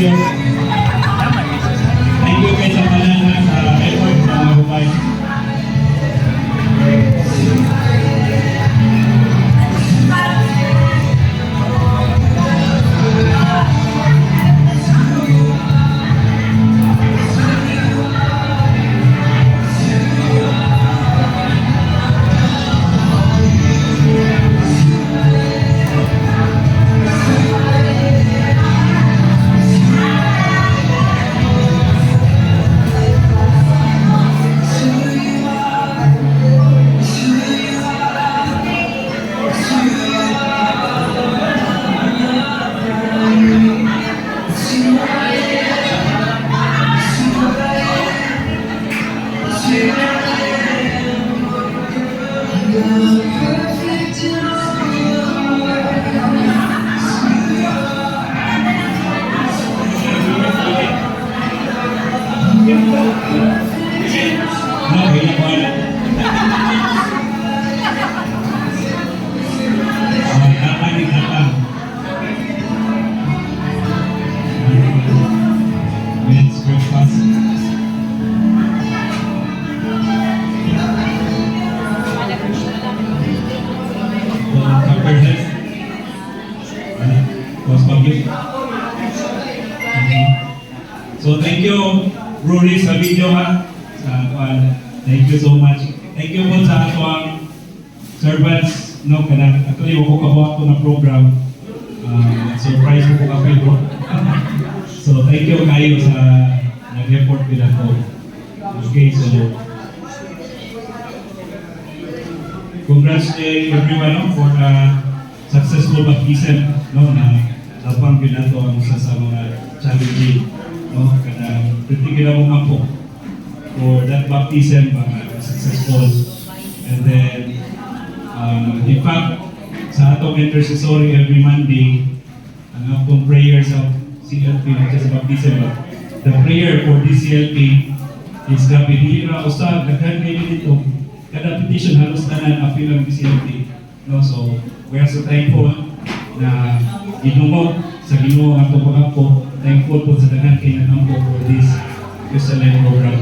you. Thank you kay sa kanan sa effort sa mga hubay. So thank you, Rory, sa video ha. Thank you so much. Thank you po sa atong servants. No, kada actually ako kabuhat ko na program. Surprise ko kape bro. So thank you kayo sa nag-effort nila ko. Okay, so congrats to everyone no, for successful baptism no, na napang pinato ang isa sa mga challenging no, kada kritikila mo kampo for that baptism successful. And then in fact sa atong intercessory every Monday ang atong prayers of CLP not just baptism but the prayer for this CLP is grabe dira usab daghan kay dito kada petition halos tanan apil ang CLP no, so we are so thankful na Ginoo sa Ginoo ang atong pagkampo. Thankful po sa daghan kay nakampo for this Christian program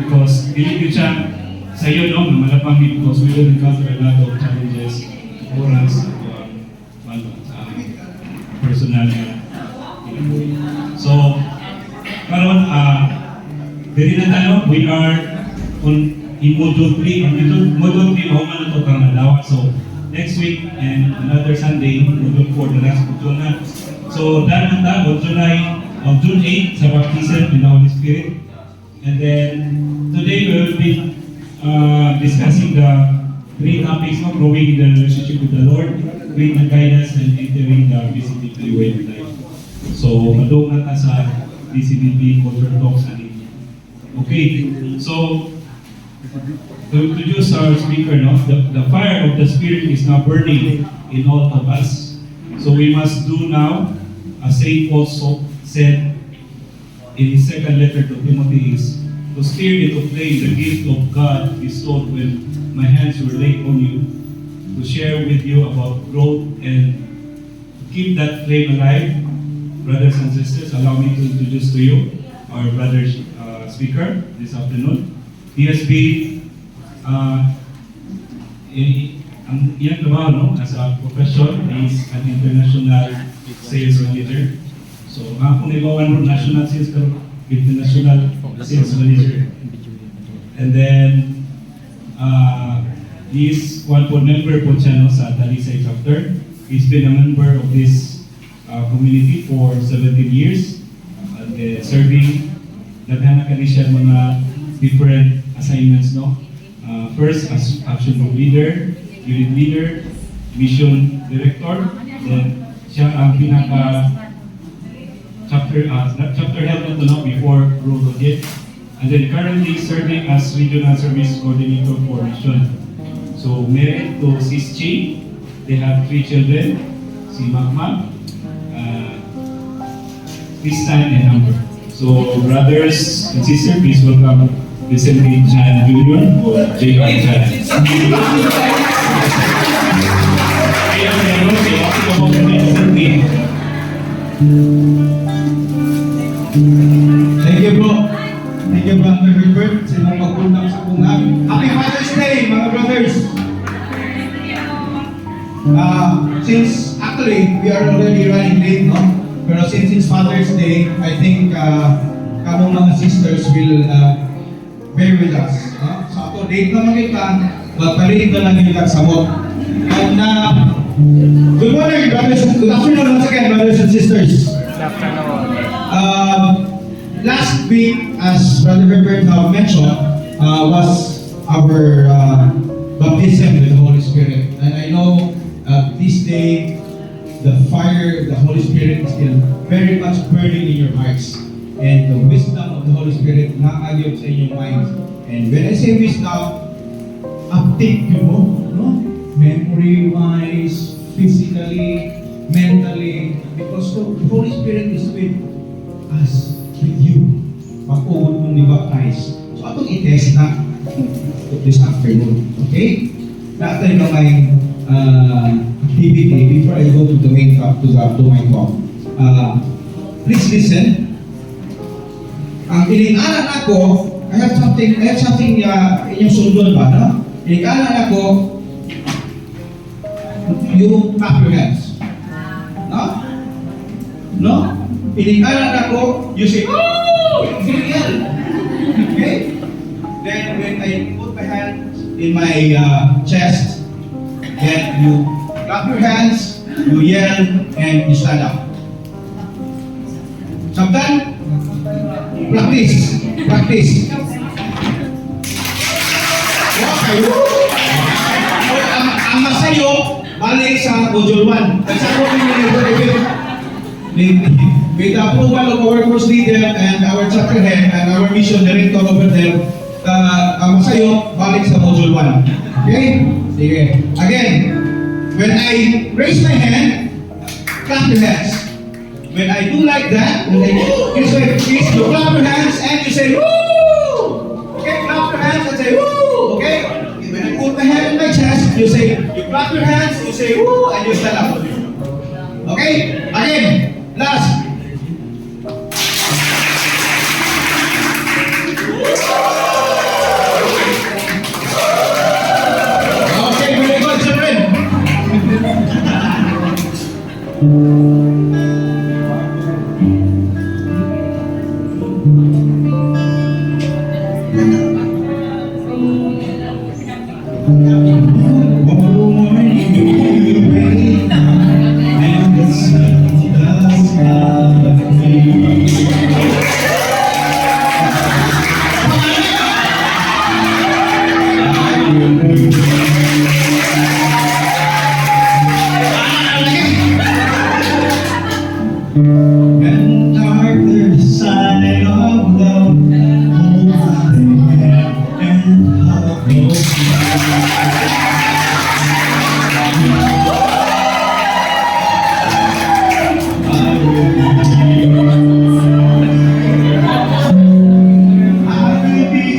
because believe siya sa iyo no, na malapang din because we will encounter a lot of challenges for us personal so karon diri na tayo, we are in module 3 ang module 3 mao man ito karong adlaw. So next week and another Sunday module 4 the last module na. So that na ta on June 8 sa baptism in the Holy Spirit. And then today we will be discussing the 3 topics of growing in the relationship with the Lord, growing the guidance, and entering the BCBP way of life. So madung na ta sa BCBP Culture Talks ani. Okay, so to introduce our speaker, no, the fire of the Spirit is now burning in all of us. So we must do now, as Saint Paul said in his second letter to Timothy, is to stir into flame the gift of God bestowed when my hands were laid on you, to share with you about growth and keep that flame alive. Brothers and sisters, allow me to introduce to you our brother speaker this afternoon. He has been ang iyang trabaho no, as a profession is an international sales manager. So ako nibawan mo national sales international sales manager. And then he's one po member po siya no, sa Talisay chapter. He's been a member of this community for 17 years and serving naghanap kani siya mga different assignments no. First as action group leader, unit leader, mission director, then siya ang pinaka chapter head na no, before Rule Project, and then currently serving as regional service coordinator for mission. So married to Sis Chi, they have 3 children, si Makmak, Kristan and Amber. So brothers and sisters, please welcome Vicente Chan Jr. or J.R. Chan. Thank you, bro. Thank you, Brother Herbert, sa inyong pagpunang sa pungan. Happy Father's Day, mga brothers! Since actually we are already running late, no? Pero since it's Father's Day, I think kamong mga sisters will bear with us. No? So ako, late naman kita, magpalit na lang yung nagsamot. And good morning, brothers. Good afternoon once again, brothers and sisters. Good afternoon. Last week, as Brother Herbert mentioned, was our baptism with the Holy Spirit. And I know this day, the fire, the Holy Spirit is still very much burning in your hearts. And the wisdom of the Holy Spirit nakagayod sa inyong minds. And when I say wisdom, uptake yun mo, no? Memory-wise, physically, mentally, because the Holy Spirit is with us, with you. Pag-uod mong i-baptize. So, atong i-test na this afternoon. Okay? Natin na may activity before I go to the main talk, to my talk. Please listen. Ang ilingalan ako, I have something inyong sundol ba, no? Ilingalan ako, you clap your hands. No? No? Ilingalan ako, you say, oh! Okay? Then when I put my hands in my chest, then you clap your hands, you yell, and you stand up. Sometimes, practice. Okay. Ang masayo, balik sa module 1. Kasi ako with the approval of our course leader and our chapter head and our mission director over there, ang masayo, balik sa module 1. Okay? Sige. Again, when I raise my hand, clap your hands. When I do like that, you say, please, you clap your hands and you say, woo! Okay, clap your hands and say, woo! Okay? When I put my hand in my chest, you say, you clap your hands, you say, woo! And you stand up. Okay? Again, last. Okay, very good, children. And darker side of love, hold my hand and hug me. I will be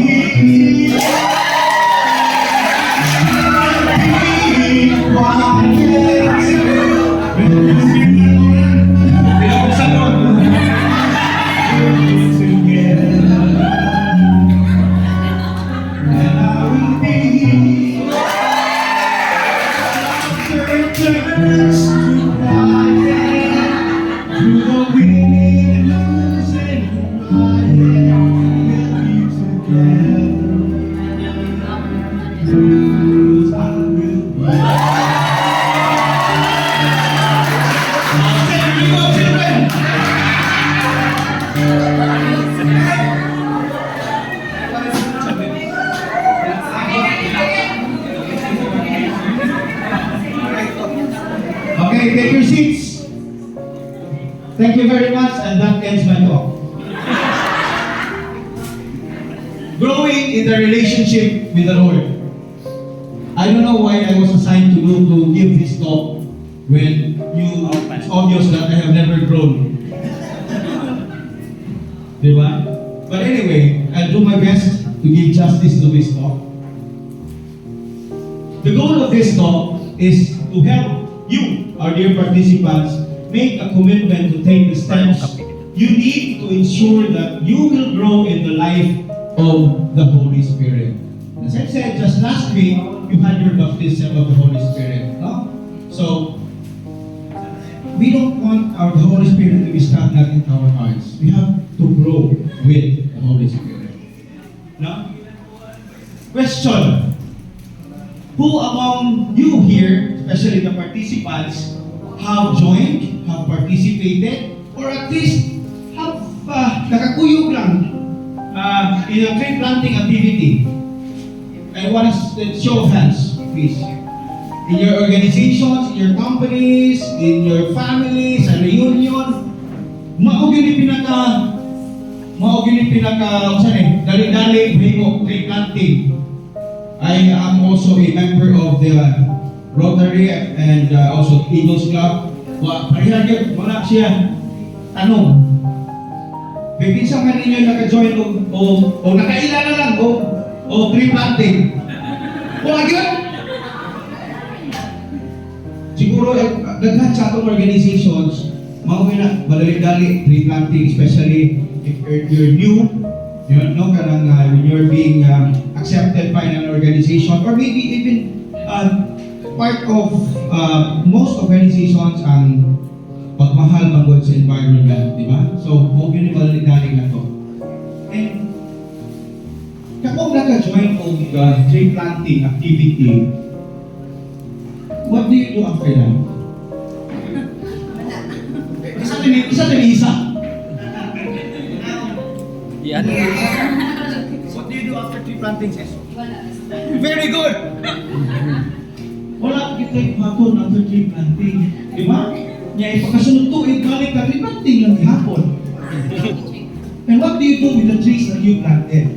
Okay, take your seats. Thank you very much, and that ends my talk. Growing in the relationship with the Lord. I don't know why I was assigned to give this talk when it's obvious that I have never grown. Diba? But anyway, I'll do my best to give justice to this talk. The goal of this talk is to help you, our dear participants, make a commitment to take the steps you need to ensure that you will grow in the life of the Holy Spirit. As I said, just last week, you had your baptism of the Holy Spirit. No? So, we don't want the Holy Spirit to be stagnant in our hearts. We have to grow with the Holy Spirit. No? Question. Who among you here, especially the participants, have joined, have participated, or at least have nakakuyog lang in a tree planting activity? I want to show of hands, please. In your organizations, in your companies, in your families, a reunion, maog yun yung dali-dali, mo, tree planting. I am also a member of the Rotary and also Eagles Club. Parihan yun, wala siya. Tanong. Bibinsa ka ninyo naka-join o nakailala lang o tree planting. Wala yun. Siguro, daghan sa atong organizations, mauwi na, madali-dali, tree planting, especially if you're new, when you're being accepted by an organization, or maybe even part of most organizations ang pagmahal magod sa environment, di ba? So, huwag yun yung madali-dali na to. And, kapag naka-join of tree planting activity, what do you do after that? Isa. Yan. What do you do after tree planting session? Very good! Wala kita yung hapon after tree planting. Di ba? Nga ipagkasunod to, balik ka tree planting lang hapon. And what do you do with the trees that you planted?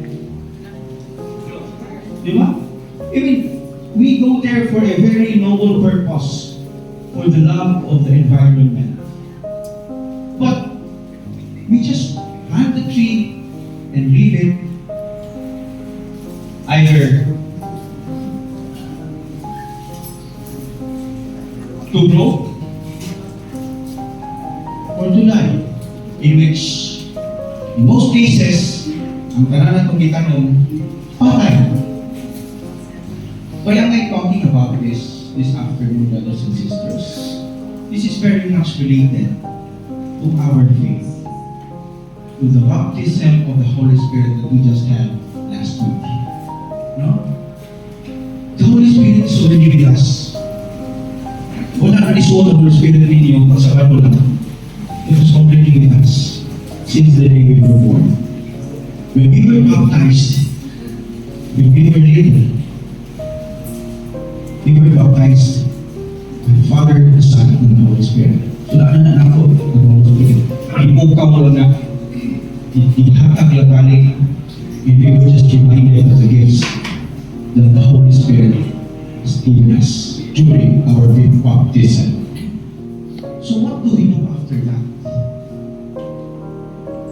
Di ba? I mean, we go there for a very noble purpose, for the love of the environment. But we just plant the tree and leave it either to grow or to die, in which in most cases ang tanan natong gitanong patay. Why am I talking about this afternoon, brothers and sisters? This is very much related to our faith, to the baptism of the Holy Spirit that we just had last week. No? The Holy Spirit is already with us. Wala na isuot ang Holy Spirit ninyo pasakado lang. It was already with us since the day we were born. When we were baptized, when we were little, we were baptized by the Father, the Son, and the Holy Spirit. So, daan na ako ng Holy Spirit. Ipukaw mo lang na ihatag lang balik, and we were just reminded of the gifts that the Holy Spirit has given us during our baptism. So, what do we do after that?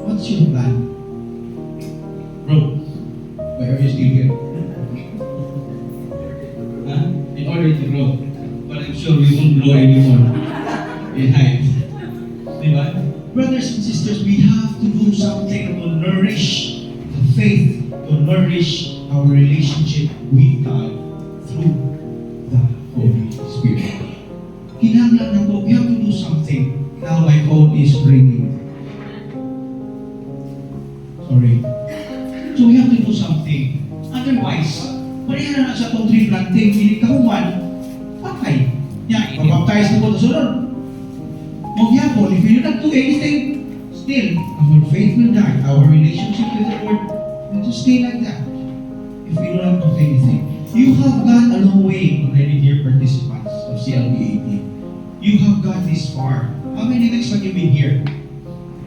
What's your plan? Bro, why are you still here? In order to grow. But I'm sure we won't grow anymore in height. Diba? Brothers and sisters, we have to do something to nourish the faith, to nourish our relationship with God through the Holy Spirit. Kinahanglan na po, we have to do something. Now my phone is ringing. Sorry. So we have to do something. Otherwise, pareha na sa itong tree planting, hindi kahuman, patay. Yan, mabaptize na po na sunod. Magyapon, if you do not do anything, still, our faith will die. Our relationship with the Lord will just stay like that. If we do not do anything. You have gone a long way already, dear participants of CLB 18. You have gone this far. How many weeks have you been here?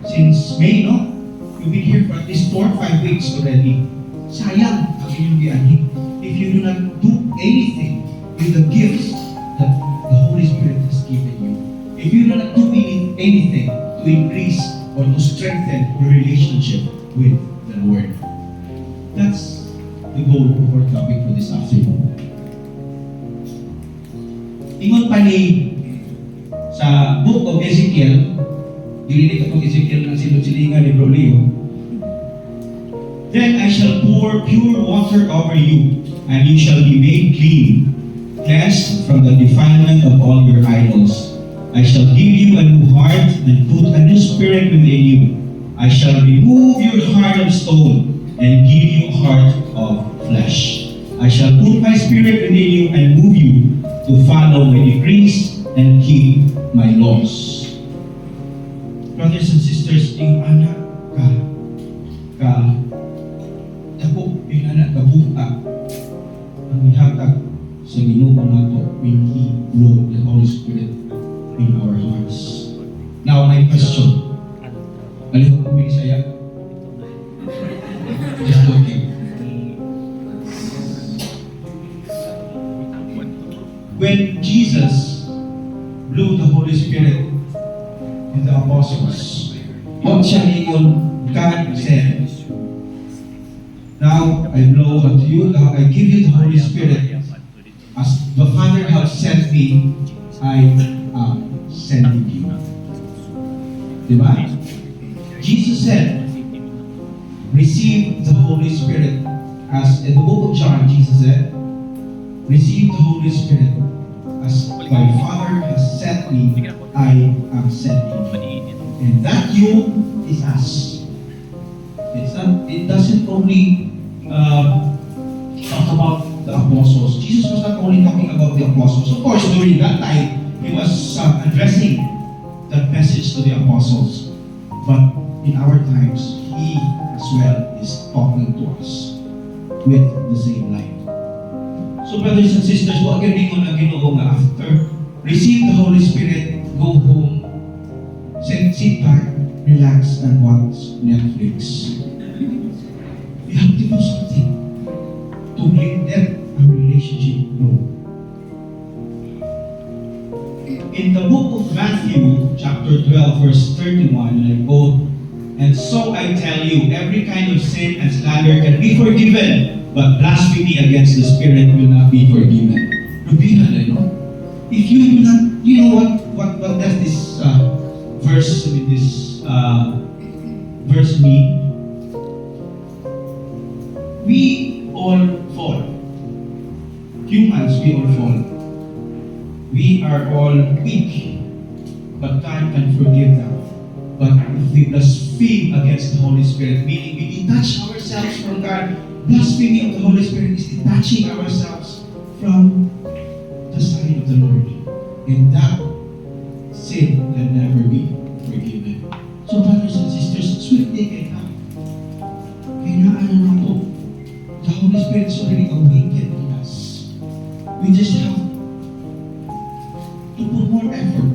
Since May, no? You've been here for at least 4 or 5 weeks already. Sayang ang inyong biyahe if you do not do anything with the gifts that the Holy Spirit has given you. If you do not do anything to increase or to strengthen your relationship with the Lord. That's the goal of our topic for this afternoon. Ingon pa ni sa book of Ezekiel, dili ko itong Ezekiel ng silot-silot shall pour pure water over you, and you shall be made clean, cleansed from the defilement of all your idols. I shall give you a new heart and put a new spirit within you. I shall remove your heart of stone and give you a heart of flesh. I shall put my spirit within you and move you to follow my decrees and keep my laws. Brothers and sisters, yung anak dako, yung anak kabuta, ang ihatag sa Ginoo nato when He blow the Holy Spirit in our hearts. Now, my question. Alihog ko Bisaya. Just joking. When Jesus blew the Holy Spirit in the apostles, what siya ingon, God said, now I blow unto you, now I give you the Holy Spirit. As the Father has sent me, I am sending you. Diba? Jesus said, receive the Holy Spirit. As in the book of John, Jesus said, receive the Holy Spirit. As my Father has sent me, I am sending you. And that you is us. It doesn't only talk about the apostles. Jesus was not only talking about the apostles. Of course, during that time, He was addressing that message to the apostles. But in our times, He as well is talking to us with the same light. So brothers and sisters, huwag ganingon ang Ginoo nga after receive the Holy Spirit, go home, sit back, relax, and watch Netflix. We have to do something to let our relationship grow. In the book of Matthew, chapter 12, verse 31, and I quote, and so I tell you, every kind of sin and slander can be forgiven, but blasphemy against the Spirit will not be forgiven. If you do not, you know what does this verse mean? We all fall. Humans, we all fall. We are all weak, but God can forgive them. But if we blaspheme against the Holy Spirit, meaning we detach ourselves from God, blasphemy of the Holy Spirit is detaching ourselves from the side of the Lord. And that sin can never be forgiven. So brothers and sisters, sweetly kay na. Kailangan na po. The Holy Spirit is already awakened in us. We just have to put more effort.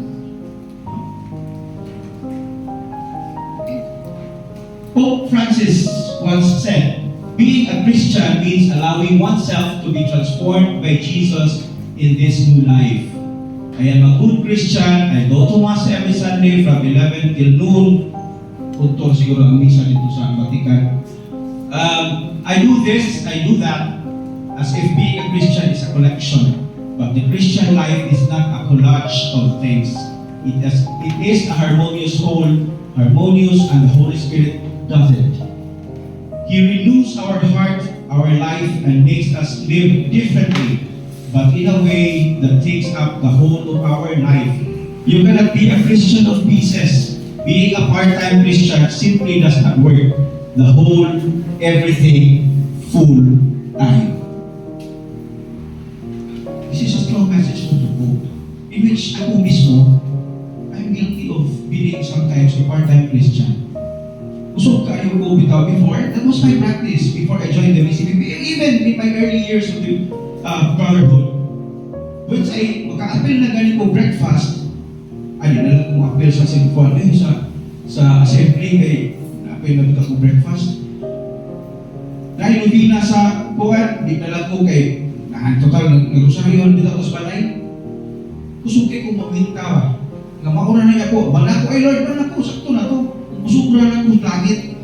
Pope Francis once said, being a Christian means allowing oneself to be transformed by Jesus in this new life. I am a good Christian. I go to Mass every Sunday from 11 till noon. Punto siguro ang misa dito sa Vatican. I do this, I do that, as if being a Christian is a collection. But the Christian life is not a collage of things. It is a harmonious whole, harmonious, and the Holy Spirit does it. He renews our heart, our life, and makes us live differently, but in a way that takes up the whole of our life. You cannot be a Christian of pieces. Being a part-time Christian simply does not work. The whole, everything, full time. This is a strong message to the book, in which ako mismo, I'm guilty of being sometimes a part-time Christian. Usog kayo ko bitaw before. That was my practice before I joined the VCPP. Even in my early years of the brotherhood. Once I maka-appeal na galing ko breakfast, ay na lang kong appeal sa Singapore. Sa assembly, kay na-appeal na bitaw ko breakfast. Dahil hindi na sa buwan, di na lang ko kay total nag-rosaryo bitaw ko sa balay. Usog kayo kong mamintawa. Nga mauna na ako, bala ko ay Lord, bala ko, sakto na to. Musubra na kung langit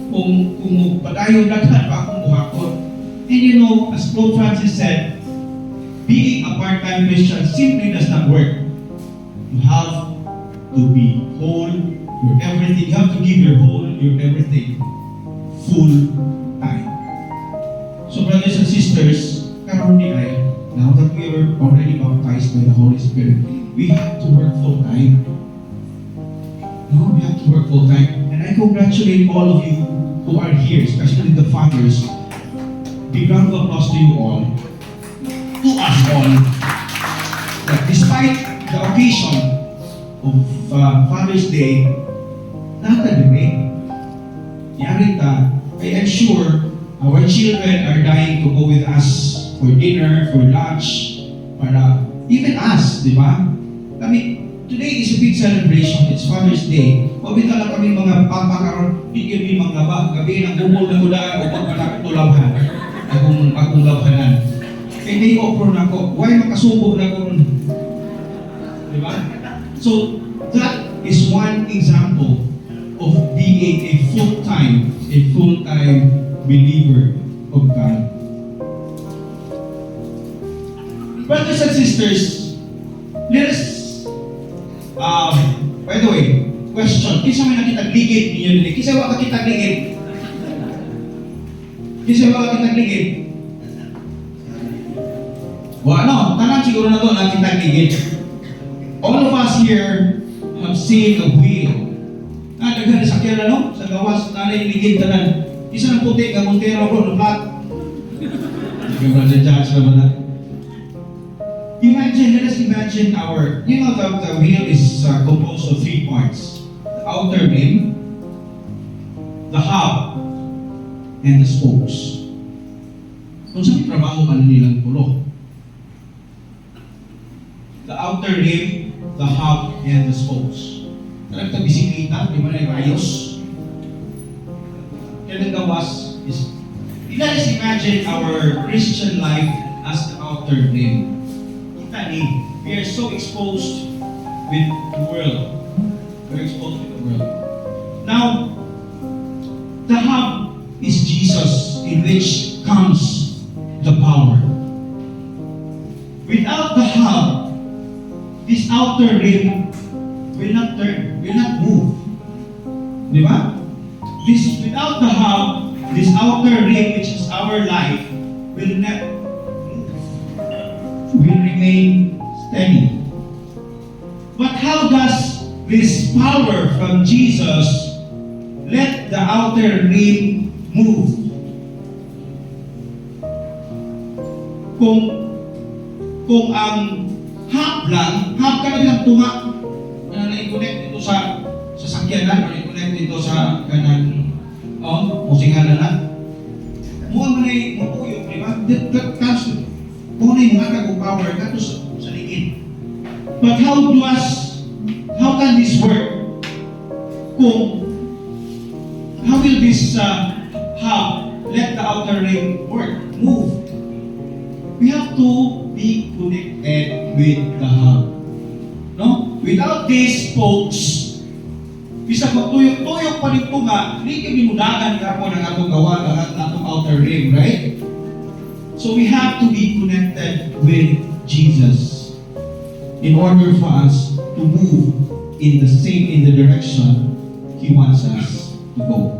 kung padayon daghan pa akong buhakon. And you know, as Pope Francis said, being a part-time Christian simply does not work. You have to be whole, your everything. You have to give your whole, your everything, full time. around the aisle, now that we were already baptized by the Holy Spirit, we have to work full time. No, we have to work full time. And I congratulate all of you who are here, especially the fathers. Big round of applause to you all, to us all, that despite the occasion of Father's Day, nakadami, yarita, I am sure our children are dying to go with us for dinner, for lunch, para even us, di ba? Today is a big celebration. It's Father's Day. Mabita lang kami mga papa karon, di kami manglaba, gabi nang bumol na kulaan o pagkalapit tulabhan. Akong labhanan. Kaya may offer na ako, why makasubo na ko nun? Di ba? So, that is one example of being a full-time believer of God. Brothers and sisters, let us, by the way, question, kisa may nakitagligid ninyo nila? Kisa wala kitagligid? Kisa wala kitagligid? Wala, tanan siguro na to nakitagligid. All of us here have seen a wheel. Daghan sa sakyan no? Sa gawas, nanay ligid tanan. Isa ng puti, ka Montero bro, no flat. Sige bro, judge naman na. Let us imagine the wheel is composed of 3 parts. The outer rim, the hub, and the spokes. Kung saan trabaho ka nilang pulo? The outer rim, the hub, and the spokes. Alam ito, bisikleta, di ba na yung ayos? Kaya gawas is, let us imagine our Christian life as the outer rim. We are so exposed with the world. We're exposed with the world. Now, the hub is Jesus, in which comes the power. Without the hub, this outer rim will not turn, will not move. Di ba? Without the hub, this outer rim, which is our life, will not move. Will remain steady. But how does this power from Jesus let the outer rim move? Kung ang hub ka na bilang tuma na na-connect dito sa sakyanan o na-connect dito sa kanan musingan na lang. Muang na yung mapuyok, di ba? That comes to kung na yung mga power ka to sa ligid. But how can this work? How will this hub let the outer rim work, move? We have to be connected with the hub. No? Without these spokes, bisa magtuyok-tuyok pa rin nga, hindi kami mudagan ka po ng atong gawa, ng atong outer rim, right? So we have to be connected with Jesus in order for us to move in the direction He wants us to go.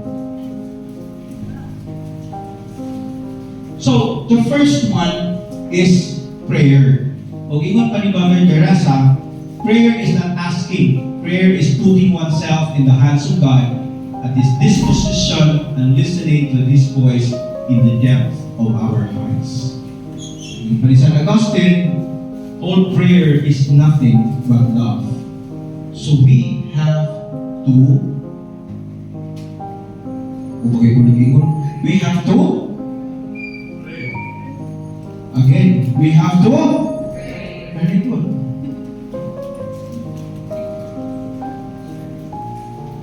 So the first one is prayer. O ingon pa ni Brother Teresa, prayer is not asking. Prayer is putting oneself in the hands of God at His disposition and listening to His voice in the depth of our hearts. But St. Augustine, all prayer is nothing but love. So we have to again, we have to very good.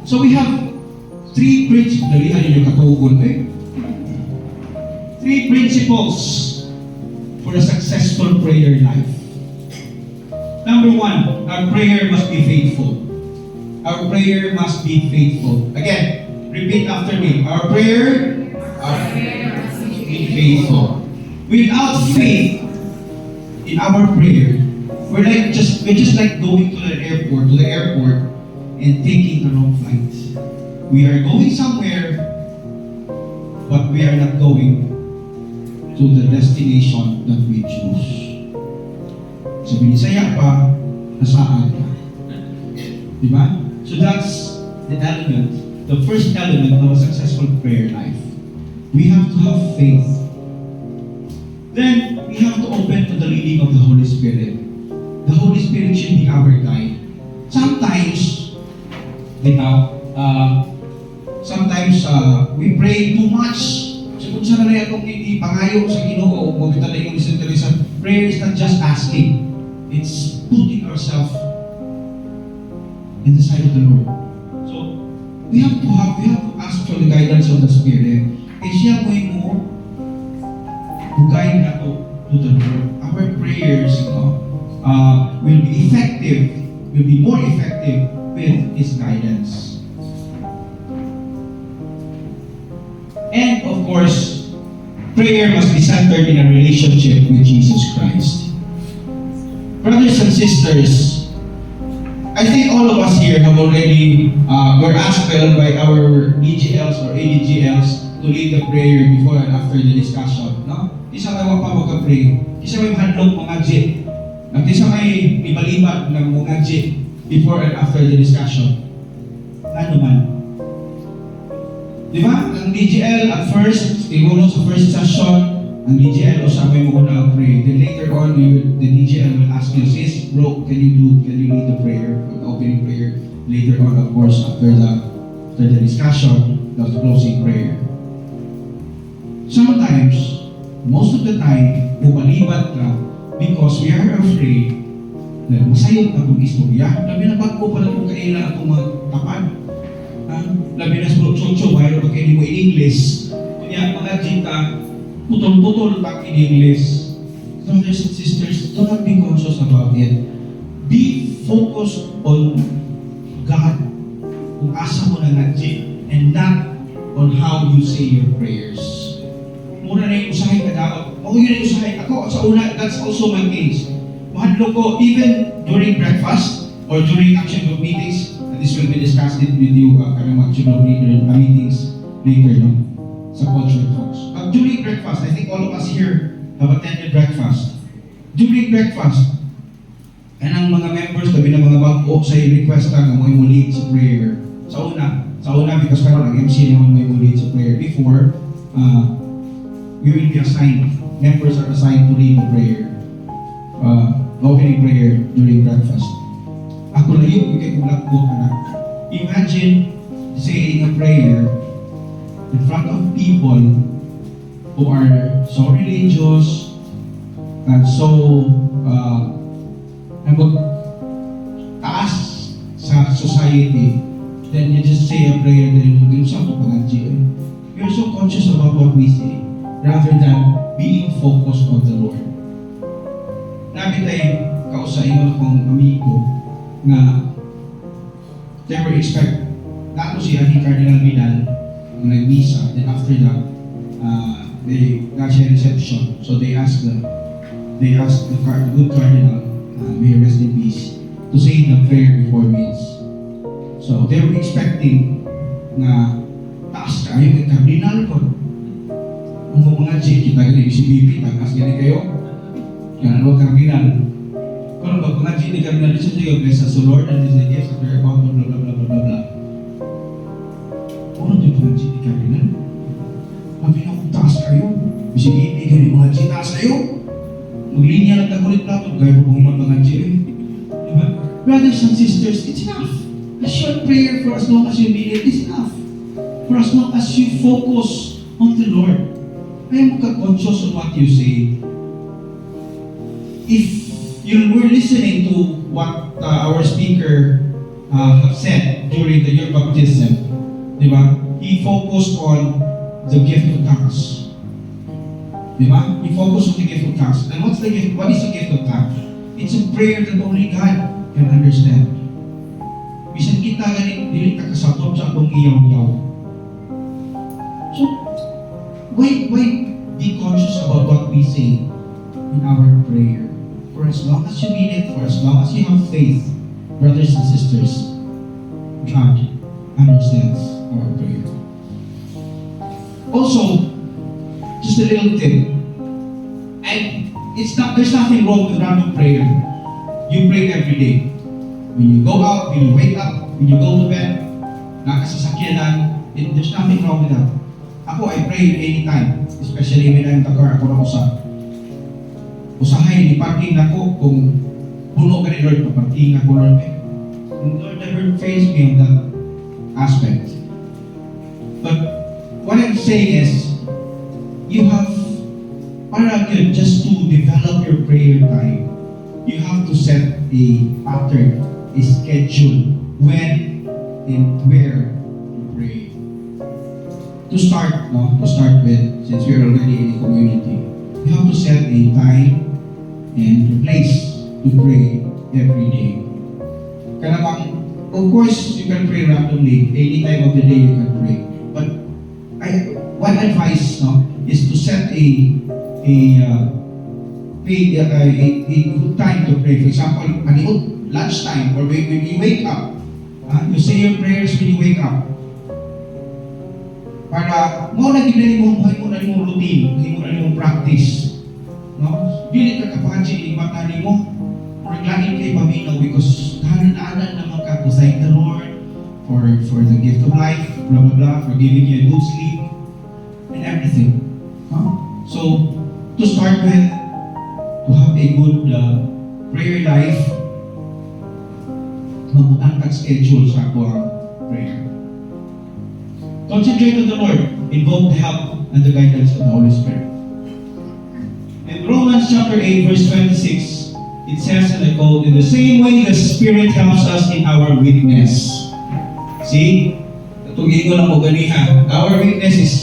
So we have three principles for a successful prayer life. Number one, our prayer must be faithful. Our prayer must be faithful. Again, repeat after me. Our prayer must be faithful. Without faith in our prayer, we're just like going to the airport and taking the wrong flight. We are going somewhere, but we are not going to the destination that we choose. Sabi ni Saya pa, nasaan ka? Diba? So that's the element, the first element of a successful prayer life. We have to have faith. Then, we have to open to the leading of the Holy Spirit. The Holy Spirit should be our guide. Sometimes, we pray too much. So kung saan na itong ipangayo sa Ginoo, o kita na yung isinteresan, prayer is not just asking. It's putting ourselves in the side of the Lord. So, we have to ask for the guidance of the Spirit. Eh siya mo yung guide na to the Lord. Our prayers, will be effective, will be more effective with His guidance. And of course, prayer must be centered in a relationship with Jesus Christ. Brothers and sisters, I think all of us here have already were asked by our DGLs or ADGLs to lead the prayer before and after the discussion. No? Isa may wapa magka-pray. Isa may hadlok mga jit. At isa may ibalibat ng mga jit before and after the discussion. Ano man? Di ba? Ang DGL at first, siguro sa first session, ang DGL o sa may muna pray. Then later on, the DGL will ask you, sis, bro, can you lead the prayer, the opening prayer? Later on, of course, after the discussion, the closing prayer. Sometimes, most of the time, bumalibat ka because we are afraid na masayot na itong istorya. Labi na bago pala itong kailan atong mga kapag. Labi na sa chocho, mayroon ba kayo mo in English? Kanya, mga jita, putol-putol pag in English. Brothers and sisters, do not be conscious about it. Be focused on God, kung asa mo na nag-jit, and not on how you say your prayers. Muna na yung usahay ka dapat. O yun yung usahay. Ako, sa una, that's also my case. Mahadlo ko, even during breakfast or during action group meetings, and this will be discussed with you, kaming action group meetings later, no? Sa culture talks. But during breakfast, I think all of us here have attended breakfast. During breakfast, and ang mga members, tabi ng mga bago sa request na mo yung lead sa prayer. Sa una, because karon ang MC naman mo yung lead sa prayer. Before, we will be assigned, members are assigned to lead the prayer, opening prayer during breakfast. Ako na yun, ikay kong lakbo ka na. Imagine saying a prayer in front of people who are so religious and so taas sa society. Then you just say a prayer that you sa you're so conscious about what we say rather than being focused on the Lord. Nabi tayo kausain mo akong amigo na they were expect nato siya ni Cardinal Vidal na nag-misa. Then after that, they got siya reception. So they asked the good Cardinal, may he rest in peace, to say the prayer before meals. So they were expecting na taas kayo kay Cardinal ko. Ang mga G, kita ganyan si BP, takas ganyan kayo. Yan, ano Cardinal? Kung ba mga G ni Cardinal, this is the bless us, the Lord, and this is the gifts of your account, blah, blah, blah, blah, blah, blah. Ano yung mga G ni Cardinal? Sabi na kung taas kayo, si BP, ganyan mga G, taas kayo. Maglinya lang tagulit plato, gaya po mga G. Diba? Brothers and sisters, it's enough. A short prayer for as long as you need it is enough. For as long as you focus on the Lord. Ayaw mo ka-conscious of what you say. If you were listening to what our speaker have said during the year baptism, di ba? He focused on the gift of tongues. Di ba? He focused on the gift of tongues. And what's the gift? What is the gift of tongues? It's a prayer that only God can understand. Bisan kita ganit, dili ka kasabot sa atong iyaw-iyaw. So, why be conscious about what we say in our prayer? For as long as you mean it, for as long as you have faith, brothers and sisters, God understands our prayer. Also, just a little tip. there's nothing wrong with random prayer. You pray every day. When you go out, when you wake up, when you go to bed, nakasasakyanan, there's nothing wrong with that. Ako, I pray anytime, especially when I'm tagar ako na usahay, ni parking na ko, kung puno ka ni Lord, paparking ako, Lord. And Lord never fails me on that aspect. But what I'm saying is, you have, para yun, just to develop your prayer time, you have to set a pattern, a schedule, when and where to pray. To start with, since we are already in a community, you have to set a time and a place to pray every day. Of course, you can pray randomly. Any time of the day you can pray. But one advice is to set a good time to pray. For example, lunchtime or when you wake up. You say your prayers when you wake up. Para mo na ginali mo routine, mo na practice. No? Dili ka kapansin mata nimo. Lagi kay paminaw because naanan naman ka to thank the Lord for the gift of life, blah blah blah, for giving you a good sleep and everything. So to start with, to have a good prayer life, mabutan kag schedule sa akong prayer. Concentrate on the Lord, invoke the help and the guidance of the Holy Spirit. In Romans chapter 8 verse 26, it says, and I quote, in the same way the Spirit helps us in our weakness. See? Tugin ko lang mo ganiha. Our weakness is,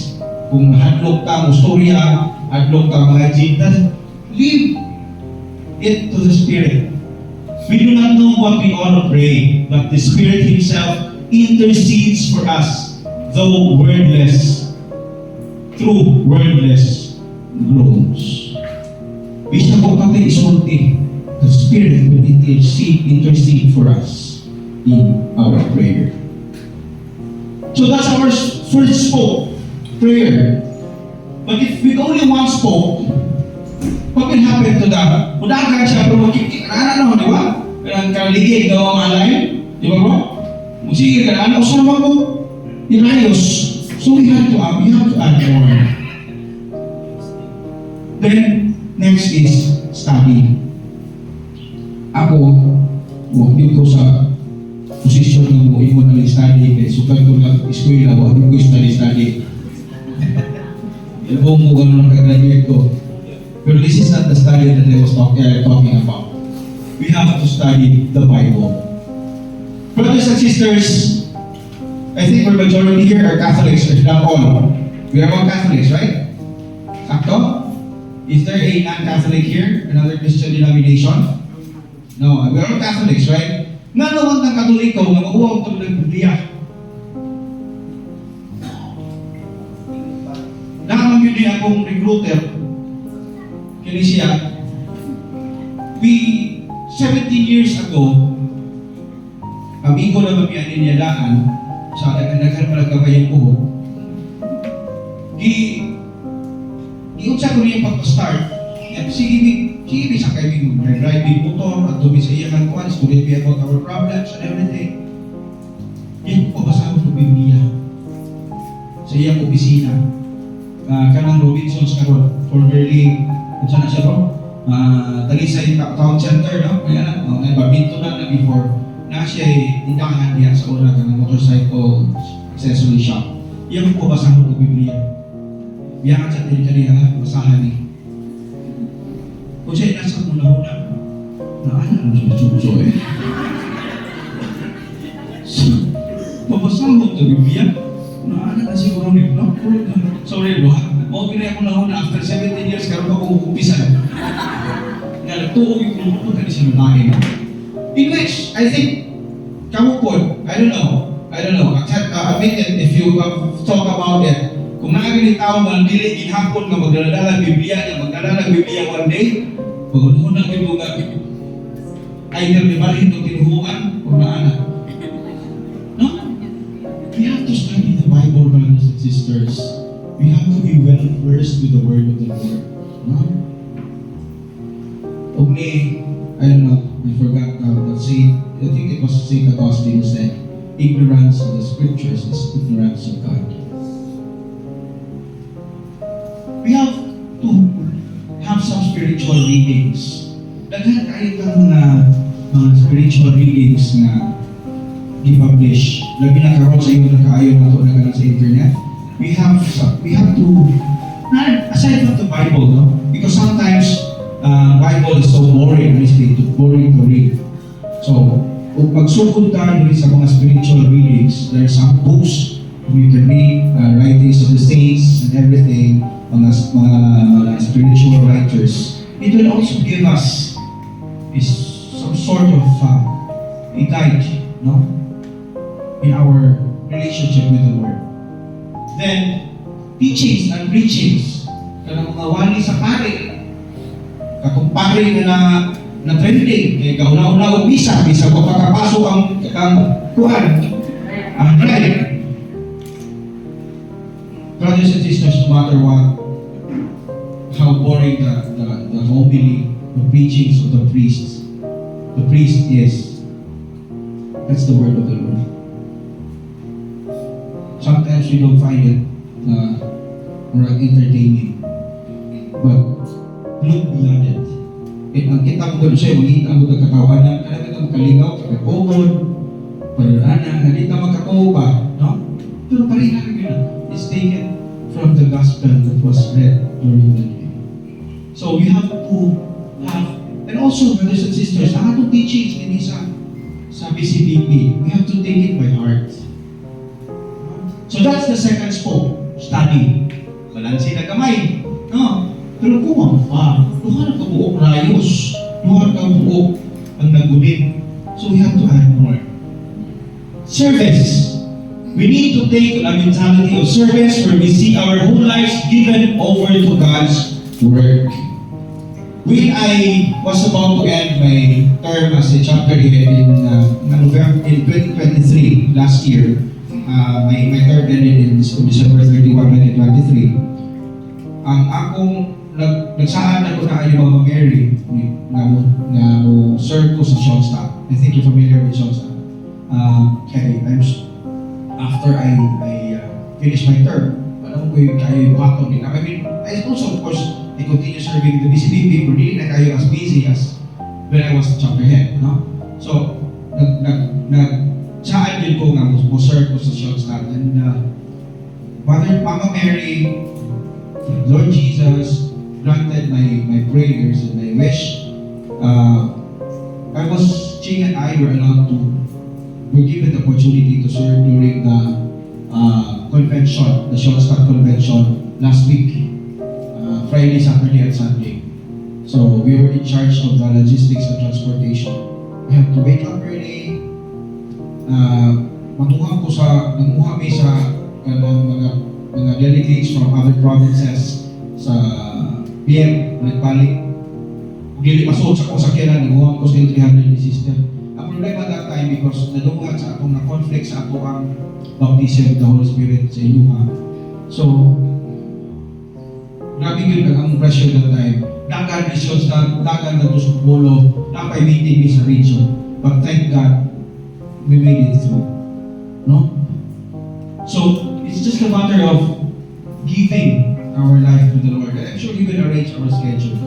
kung hadlok ka mo storya, hadlok ka mga jitas, leave it to the Spirit. We do not know what we ought to pray, but the Spirit Himself intercedes for us, though wordless, through wordless groans. Bisa ko pati isulti, the Spirit will intercede for us in our prayer. So that's our first spoke, prayer. But if with only one spoke, what will happen to that? Mudahan siya, pero makikikanan di ba? Kaya kaligid daw ang alay, di ba bro? Sige ka na, usa naman ko, inayos. So we have to add more. Then, next is study. Ako, hindi ko sa posisyon ng mo, imo na study, kaya sukat ko lang eskwela, hindi ko study. Ilbong mo gano'n nakagraduate ko. Pero this is not the study that I was talking about. We have to study the Bible. Brothers and sisters, I think the majority here are Catholics, if not all. We are all Catholics, right? Sakto? Is there a non-Catholic here? Another Christian denomination? No, we are all Catholics, right? Nga naman ng Katoliko, nga mauwag ito ng Biblia. Nakamang yun din akong recruiter, kini siya, 17 years ago, amigo na mamiyanin niya daan, sa nagkanagan pala kabayang buho, giunsa ko niya pag-start, sige, sa kayo driving motor, at tumi sa iyang kuwan, student me about our problems and everything. Yan po basahan ko Biblia sa iyang opisina. Kanang Robinsons karon, formerly, kung saan na siya bro? Talisay Town Center, no? Kaya na, nababinto na before. Na siya tindahan diyan sa una ng motorcycle accessory shop. Yan po basahan ko Biblia. Biyangan sa tinitarihan, basahan ni. Kung siya nasa muna-una, naanan mo siya eh. So, pabasahan ko ito Biblia, naanan na siguro niyo, no? Sorry bro, okay na ako na after 17 years, karoon ako kumpisan. Nga, nagtuog yung grupo ka siya nanahin. In which, I think, kamupon, I don't know. Admit it if you talk about it. Kung nakagani tao ng dili, ginhapon ka magdala Biblia one day, pag-unang kinuga, either di balhin itong tinuhuan, o naana. No? We have to study the Bible, brothers and sisters. We have to be well versed with the Word of the Lord. No? Only, I don't know, I forgot the say, I think it was St. Augustine who said, ignorance of the scriptures is ignorance of God. We have to have some spiritual readings. Daghan kayo kang mga spiritual readings na i-publish. Labi na karon sa iyo na kaayo na ito na sa internet. We have to, aside from the Bible, no? Because sometimes Bible is so boring, honestly, boring to read. So, kung pagsugod ka dito sa mga spiritual readings, there are some books you can read, writings of the saints and everything, mga spiritual writers. It will also give us some sort of a guide, no? In our relationship with the Lord. Then, teachings and preachings. Kanang mga wali sa pare. Katong pare na trending. Kaya kauna-una o bisa ko pagkapasok ang kuhan. Ang drive. Brothers and sisters, no matter what, how boring the homily, the preachings of the priest is, that's the word of the Lord. Sometimes we don't find it or entertaining. But look beyond it. Ang kita mo doon siya, makita mo ng katawanan, kaya ka makaligaw, kakakobon, pararana, halita magkakao ba, no? Pero pareha rin yun. It's taken from the gospel that was read during the day. So we have to have, and also brothers and sisters, ang atong teachings din sa BCBP, we have to take it by heart. So that's the second spoke, study. Balansin na kamay. No? Pero kung duha na kabuok rayos, duha na kabuok ang nagulit. So we have to add more. Service. We need to take a mentality of service where we see our whole lives given over to God's work. When I was about to end my term as a chapter head in November 2023, last year, my term ended in December 31, 2023. Ang akong nagsaan ako na kayo Mama Mary na mo serve ko sa Shonsta. I think you're familiar with Shonsta. After I finished my term, alam ko yung kayo yung baton din. I mean, I also, of course, I continue serving the BCBP, but hindi na kayo as busy as when I was chapter head, no? So, saan din ko nga mo serve ko sa Shonsta. And Mama Mary, Lord Jesus, granted my prayers and my wish. Ching and I were allowed to, were given the opportunity to serve during the convention, the Shonsta convention last week, Friday, Saturday, and Sunday. So we were in charge of the logistics and transportation. We had to wake up early. Nanguha kami sa mga delegates from other provinces sa PM, balik-balik. Dili masuot sa kusakyanan, nanguha ko sa entry handling system. Ang problema that time because nadungan sa atong na-conflict sa ato ang baptism of the Holy Spirit sa inyuha. So, grabe yun ang pressure that time. Dagan missions na, dagan na sa polo, napay meeting sa region. But thank God, we made it through. No? So, it's just a matter of giving our life to the Lord. I'm sure He will arrange our schedule.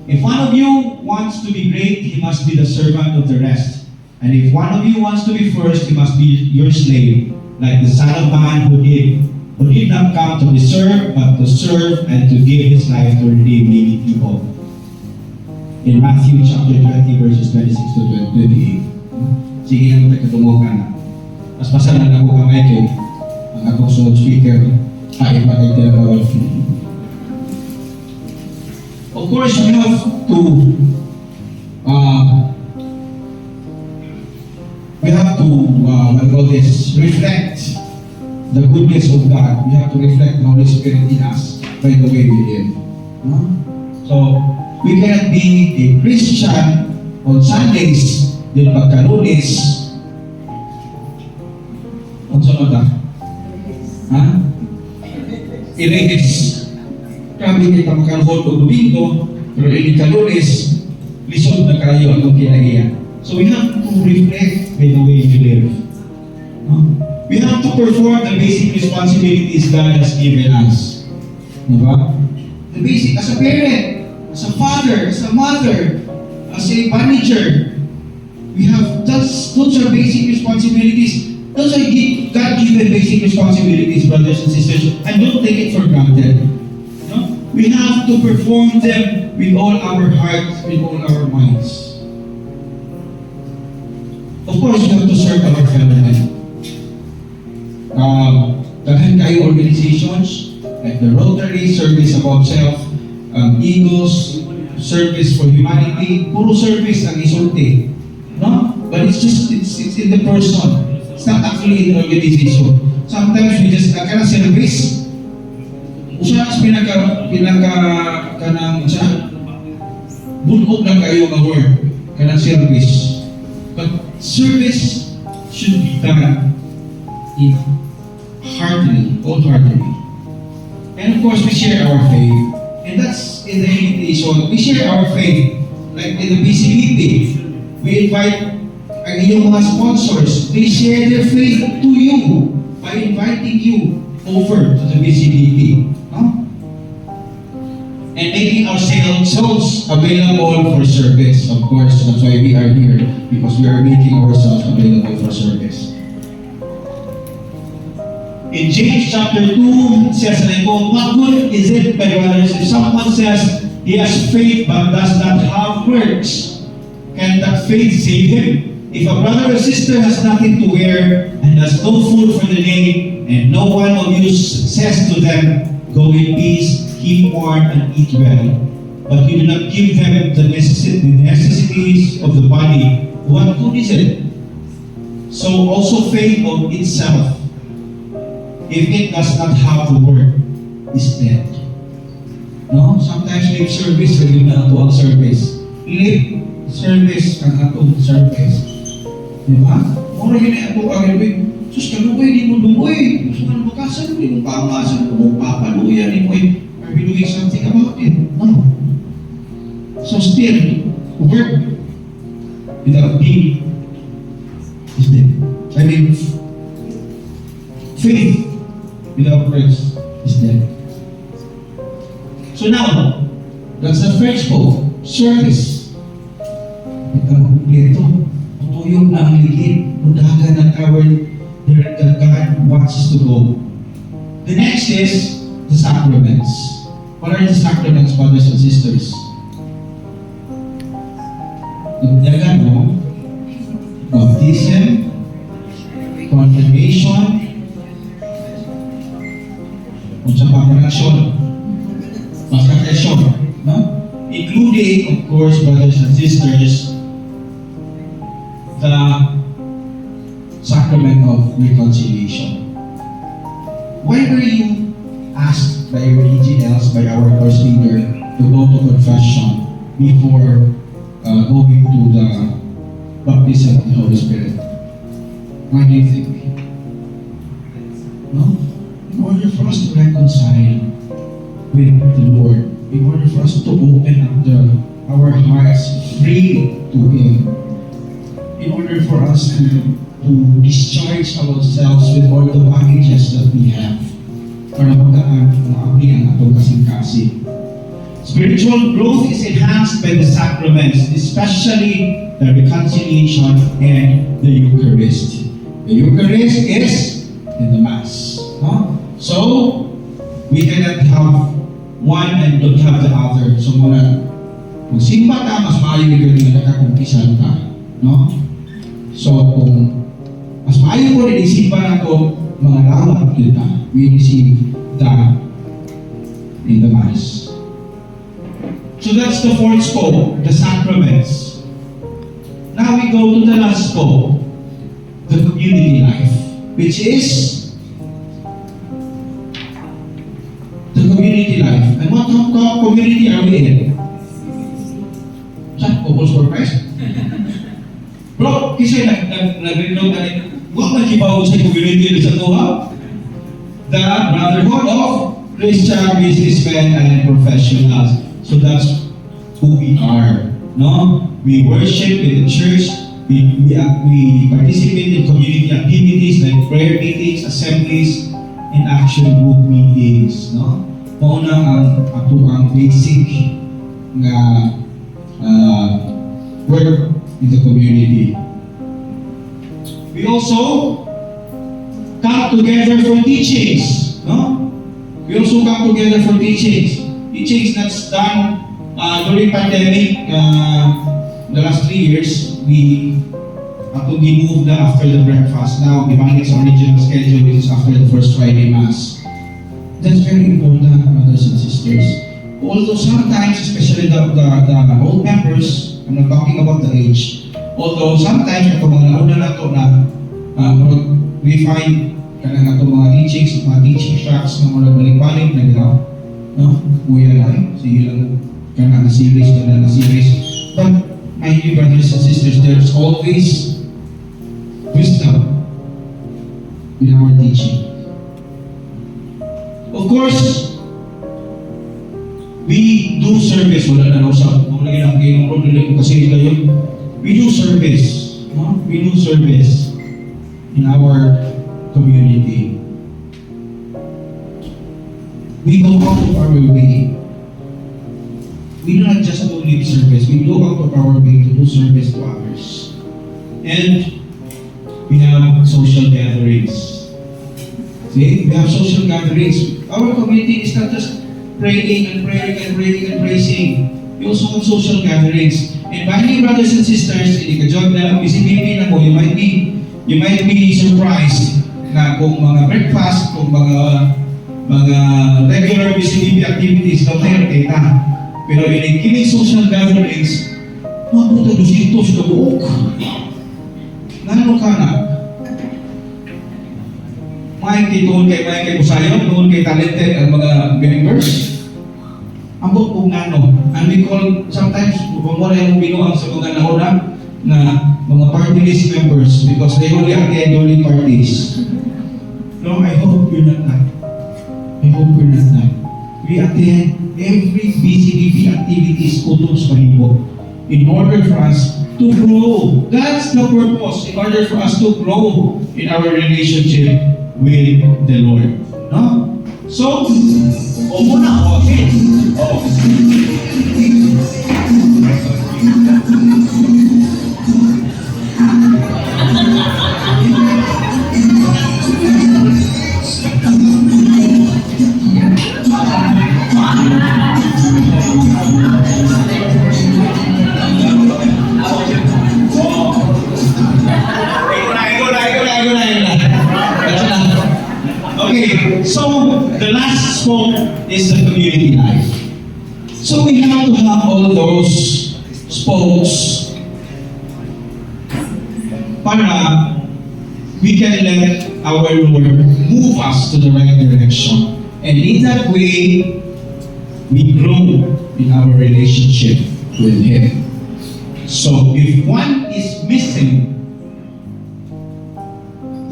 If one of you wants to be great, he must be the servant of the rest. And if one of you wants to be first, he must be your slave, like the Son of Man who did not come to be served, but to serve and to give his life to redeem many people. In Matthew chapter 20, verses 26 to 28. Sige na mo katungo ka na. Mas pasalan ako kamay kay ang akong sunod speaker, ay patay tinatawag. Of course, we have to reflect the goodness of God. We have to reflect the Holy Spirit in us by the way we live. So, we cannot be a Christian on Sundays, then pagka-Lunes, ang sunod na? Irehes. Kami kita makalhod o Domingo, Pero yung ikalunes, lisod na kayo ang kinaiya. So we have to reflect by the way we live. We have to perform the basic responsibilities God has given us. Diba? The basic, as a parent, as a father, as a mother, as a manager, we have, those are basic responsibilities. Those are God-given basic responsibilities, brothers and sisters, and don't take it for granted. No? We have to perform them with all our hearts, with all our minds. Of course, we have to serve our fellow men. Daghan kayo organizations like the Rotary, Service Above Self, Eagles, Service for Humanity, puro service ang isulti. No? But it's in the person. It's not actually in the organization. Sometimes we just nagkana service. Usa bulok lang kayo ng word kanang service. But service should be done wholeheartedly. And of course, we share our faith. And that's in the invitation. We share our faith. Like in the BCBP, we invite ang inyong mga sponsors. They share their faith to you by inviting you over to the BCBP. And making ourselves available for service. Of course, that's why we are here. Because we are making ourselves available for service. In James chapter 2, it says, and I quote, what good is it, my brothers, if someone says he has faith but does not have works? Can that faith save him? If a brother or sister has nothing to wear and has no food for the day, and no one of you says to them, go in peace, keep warm and eat well, but you do not give them the necessities of the body, what good is it? So also faith of itself, if it does not have the word, is dead. No? Sometimes lip service, really na ato ang service. Lip service ang ato service. Diba? Mura yun ay ato ang gabi. Sus, kalugay, di mo lumoy. Gusto ka na makasan, di mo pangasan, di mo papaluyan, di mo are we doing something about it? No. So still, work without deed is dead. I mean, faith without works is dead. So now, that's the first goal, service. Ikaw kumpleto. Tuyong na ang ligid. Mudagan ang our that God wants us to go. The next is the sacraments. What are the sacraments, brothers and sisters? Dagan mo, baptism, confirmation, consecration, no? Including, of course, brothers and sisters, the sacrament of reconciliation. Why were you asked by your EGLs, by our course leader, to go to confession before going to the baptism of the Holy Spirit? Why do you think? No? In order for us to reconcile with the Lord, in order for us to open up our hearts freely to Him, in order for us to discharge ourselves with all the baggages that we have, para maapi ang atong kasing-kasing. Spiritual growth is enhanced by the sacraments, especially the reconciliation and the Eucharist. The Eucharist is in the Mass. Huh? So, we cannot have one and don't have the other. So, kung simba ka, mas maayo yung ganyan nakakumpisan ka. No? So, kung mas maayo ko rin isipan ako, mga lawak kita, we receive that in the Mass. So that's the fourth scope, the sacraments. Now we go to the last scope, the community life, which is the community life. And what community are we in? Sa Couples for Christ? Bro, kasi nag-reload na rin, huwag nagkibaw sa community sa tuha. The Brotherhood of Christian Businessmen and Professionals. So that's who we are. No? We worship in the church. We participate in community activities like prayer meetings, assemblies, and action group meetings. No? Mauna ang ato ang basic na work in the community. We also come together for teachings. No? We also come together for teachings. Teachings that's done during pandemic. The last 3 years, we moved na after the breakfast. Now, ibalik sa original schedule, which is after the first Friday Mass. That's very important, brothers and sisters. Although sometimes, especially the old members, I'm not talking about the age, although sometimes, ito mga nauna na ito na we find kanang ato mga teachings, mga teaching tracks na mga balik-balik na gano'n. No? Kuya lang, sige lang, kanang na series. But, my dear brothers and sisters, there's always wisdom in our teaching. Of course, we do service. Wala na usap. Wala lang kayo ng problem kasi ito yun. We do service. No? We do service in our community. We go out of our way. We do not just do lip service. We go out of our way to do service to others. And we have social gatherings. See, we have social gatherings. Our community is not just praying and praying and praying and praising. We also have social gatherings. And by the brothers and sisters, hindi ka job na BCBP na mo, you might be surprised na kung mga breakfast, kung mga regular BCBP activities daw tayo kita. Pero in kining social gatherings, mabuto 200 sa buok. Nano ka na? May kay Busayon, noon kay talented ang mga members. Ambot kung nano. And we call, sometimes, pumula yung binuang sa mga nauna na mga party list members because they only attend only parties. No, I hope you're not that. I hope you're not that. We attend every BCBP activities kutong sa Pahimbo in order for us to grow. That's the purpose, in order for us to grow in our relationship with the Lord. No? So, muna, okay. Okay, so the last spoke is the community life. So we have to have all those spokes para we can let our Lord move us to the right direction. And in that way, we grow in our relationship with Him. So if one is missing,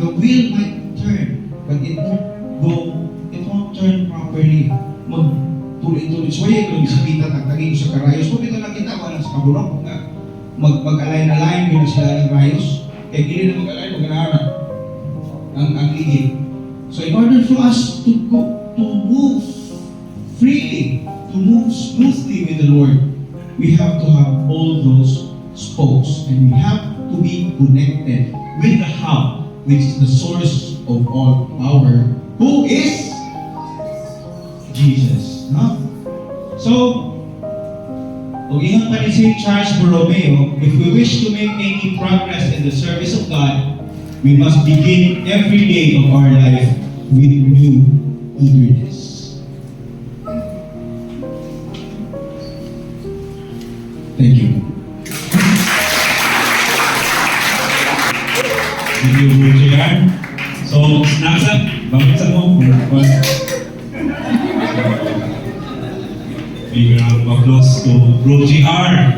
the wheel might turn, but it won't turn properly. Tuloy-tuloy. So, yung isipita, tagtagin sa karayos. Kung ito lang kita, walang sa kabulok. Mag-align-align yun sila ng rayos. Kaya gili na mag-align, mag-align ang ligid. So, in order for us to move freely, to move smoothly with the Lord, we have to have all those spokes. And we have to be connected with the hub, which is the source of all power, who is Jesus. No? So, ingat pa ni St. Charles Borromeo, if we wish to make any progress in the service of God, we must begin every day of our life with new eagerness. Thank you. Thank you, Bro JR. So, nasa, bakit sa mo? Big round of applause to Bro JR.